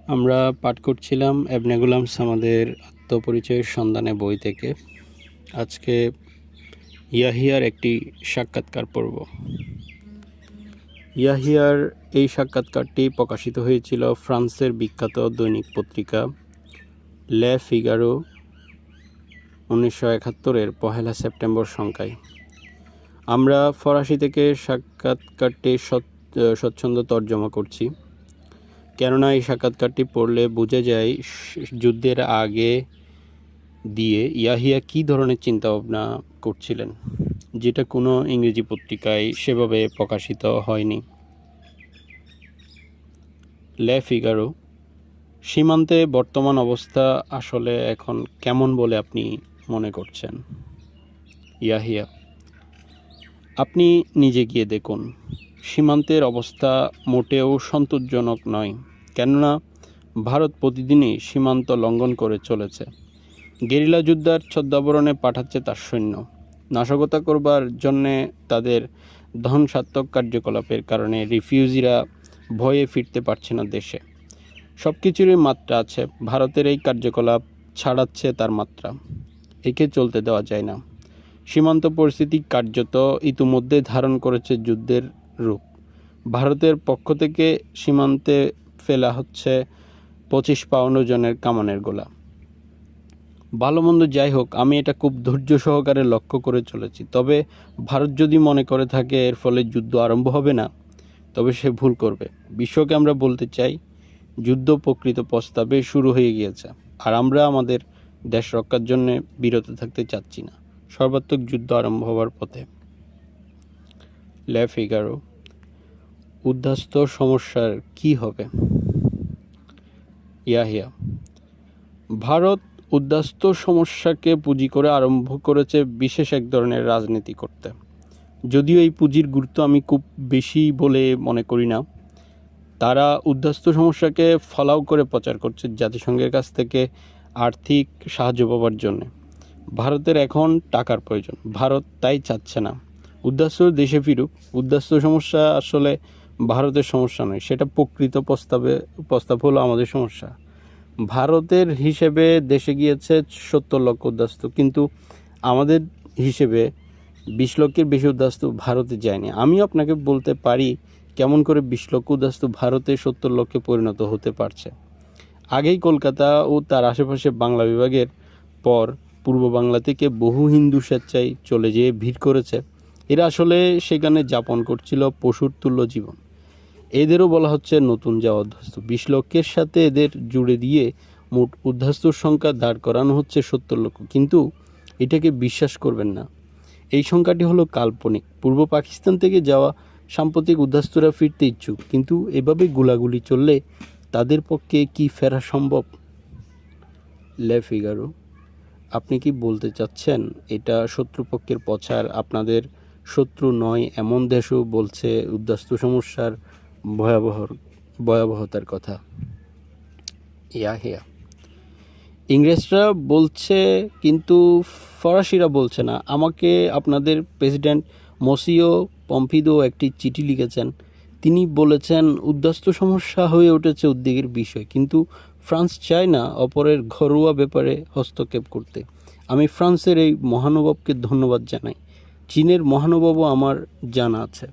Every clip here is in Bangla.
আমরা পাঠ করছিলাম এবনে গুলাম সামাদের আত্মপরিচয়ের সন্ধানে বই থেকে। আজকে ইয়াহিয়ার একটি সাক্ষাৎকার পড়ব। ইয়াহিয়ার এই সাক্ষাৎকারটি প্রকাশিত হয়েছিল ফ্রান্সের বিখ্যাত দৈনিক পত্রিকা লে ফিগারো 1971-এর 1 সেপ্টেম্বর সংখ্যায়। আমরা ফরাসি থেকে সাক্ষাৎকারটি স্বচ্ছন্দ তর্জমা করছি, কেননা এই সাক্ষাৎকারটি পড়লে বোঝা যায় যুদ্ধের আগে দিয়ে ইয়াহিয়া কী ধরনের চিন্তাভাবনা করছিলেন, যেটা কোনো ইংরেজি পত্রিকায় সেভাবে প্রকাশিত হয়নি। লে ফিগারো। সীমান্তে বর্তমান অবস্থা আসলে এখন কেমন বলে আপনি মনে করছেন? ইয়াহিয়া: আপনি নিজে গিয়ে দেখুন, সীমান্তের অবস্থা মোটেও সন্তোষজনক নয়, কেননা ভারত প্রতিদিনই সীমান্ত লঙ্ঘন করে চলেছে। গেরিলা যুদ্ধার ছদ্মাবরণে পাঠাচ্ছে তার সৈন্য। নাশকতা করবার জন্যে তাদের ধ্বংসাত্মক কার্যকলাপের কারণে রিফিউজিরা ভয়ে ফিরতে পারছে না দেশে। সব কিছুরই মাত্রা আছে। ভারতের এই কার্যকলাপ ছাড়াচ্ছে তার মাত্রা। একে চলতে দেওয়া যায় না। সীমান্ত পরিস্থিতি কার্যত ইতিমধ্যে ধারণ করেছে যুদ্ধের রূপ। ভারতের পক্ষ থেকে সীমান্তে ফেলা হচ্ছে 25 পাউন্ড ওজনের কামানের গোলা। ভালো মন্দ যাই হোক, আমি এটা খুব ধৈর্য সহকারে লক্ষ্য করে চলেছি। তবে ভারত যদি মনে করে থাকে এর ফলে যুদ্ধ আরম্ভ হবে না, তবে সে ভুল করবে। বিশ্বকে আমরা বলতে চাই, যুদ্ধ প্রকৃত প্রস্তাবে শুরু হয়ে গিয়েছে, আর আমরা আমাদের দেশ রক্ষার জন্য বিরত থাকতে চাচ্ছি না। সর্বাত্মক যুদ্ধ আরম্ভ হওয়ার পথে। লে ফিগারো। উদ্বাস্তু সমস্যার কি হবে? ইয়াহিয়া: ভারত উদ্বাস্তু সমস্যাকে পুঁজি করে আরম্ভ করেছে বিশেষ এক ধরনের রাজনীতি করতে। যদিও এই পুঁজির গুরুত্ব আমি খুব বেশি বলে মনে করি না। তারা উদ্বাস্তু সমস্যাকে ফলাও করে প্রচার করছে জাতিসংঘের কাছ থেকে আর্থিক সাহায্য পাওয়ার জন্য। ভারতের এখন টাকার প্রয়োজন, ভারত তাই চাচ্ছে না উদ্বাস্তু দেশে ফিরুক। উদ্বাস্তু সমস্যা আসলে ভারতের সমস্যা নয়, সেটা প্রকৃত প্রস্তাব হলো আমাদের সমস্যা। ভারতের হিসেবে দেশে গিয়েছে 70 লক্ষ উদ্বাস্তু, কিন্তু আমাদের হিসেবে 20 লক্ষের বেশি উদ্বাস্তু ভারতে যায়নি। আমি আপনাকে বলতে পারি কেমন করে 20 লক্ষ উদ্বাস্তু ভারতে 70 লক্ষে পরিণত হতে পারছে। আগেই কলকাতা ও তার আশেপাশে বাংলা বিভাগের পর পূর্ব বাংলা থেকে বহু হিন্দু স্বেচ্ছায় চলে যেয়ে ভিড় করেছে। এরা আসলে সেখানে যাপন করছিল পশুর তুল্য জীবন। এদেরও বলা হচ্ছে নতুন যাওয়া উদ্বাস্তু। 20 লক্ষের সাথে এদের জুড়ে দিয়ে মোট উদ্বাস্তুর সংখ্যা দাঁড় করানো হচ্ছে 70 লক্ষ। কিন্তু এটাকে বিশ্বাস করবেন না, এই সংখ্যাটি হলো কাল্পনিক। পূর্ব পাকিস্তান থেকে যাওয়া সাম্প্রতিক উদ্বাস্তুরা ফিরতে ইচ্ছুক, কিন্তু এভাবে গোলাগুলি চললে তাদের পক্ষে কি ফেরা সম্ভব? লে ফিগারো। আপনি কি বলতে চাচ্ছেন এটা শত্রুপক্ষের প্রচার? আপনাদের শত্রু নয় এমন দেশও বলছে উদ্বাস্তু সমস্যার ভয়াবহতার কথা। ইয়াহিয়া: ইংরেজরা বলছে, কিন্তু ফরাসিরা বলছে না। আমাকে আপনাদের প্রেসিডেন্ট মসিও পম্পিদো একটি চিঠি লিখেছেন। তিনি বলেছেন উদ্বাস্তু সমস্যা হয়ে উঠেছে উদ্বেগের বিষয়, কিন্তু ফ্রান্স চায় না অপরের ঘরোয়া ব্যাপারে হস্তক্ষেপ করতে। আমি ফ্রান্সের এই মহানুভবকে ধন্যবাদ জানাই। চীনের মহানুভবও আমার জানা আছে।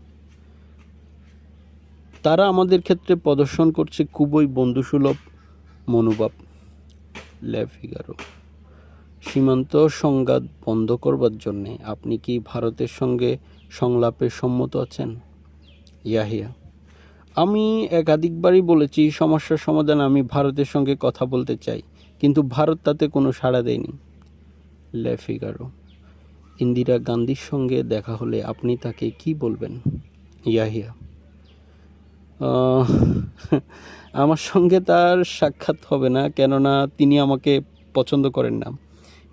তারা আমাদের ক্ষেত্রে প্রদর্শন করছে খুবই বন্ধুসুলভ মনোভাব। লে ফিগারো। সীমান্ত সংঘাত বন্ধ করবার জন্যে আপনি কি ভারতের সঙ্গে সংলাপে সম্মত আছেন? ইয়াহিয়া: আমি একাধিকবারই বলেছি সমস্যার সমাধানে আমি ভারতের সঙ্গে কথা বলতে চাই, কিন্তু ভারত তাতে কোনো সাড়া দেয়নি। লে ফিগারো। ইন্দিরা গান্ধীর সঙ্গে দেখা হলে আপনি তাকে কি বলবেন? ইয়াহিয়া: আমার সঙ্গে তার সাক্ষাৎ হবে না, কেননা তিনি আমাকে পছন্দ করেন না।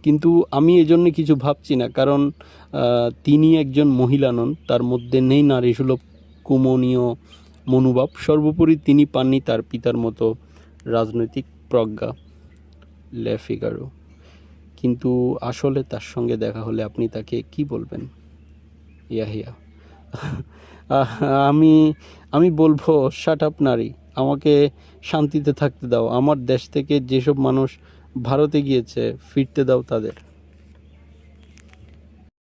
কিন্তু আমি এজন্য কিছু ভাবছি না, কারণ তিনি একজন মহিলা নন, তার মধ্যে নেই নারীসুলভ কুমনীয় মনোভাব। সর্বোপরি তিনি পাননি তার পিতার মতো রাজনৈতিক প্রজ্ঞা। লে ফিগারো। কিন্তু আসলে তার সঙ্গে দেখা হলে আপনি তাকে কি বলবেন? ইয়াহিয়া: আমি বলবো শাট আপ নারী, আমাকে শান্তিতে থাকতে দাও। আমার দেশ থেকে যেসব মানুষ ভারতে গিয়েছে ফিরতে দাও তাদের।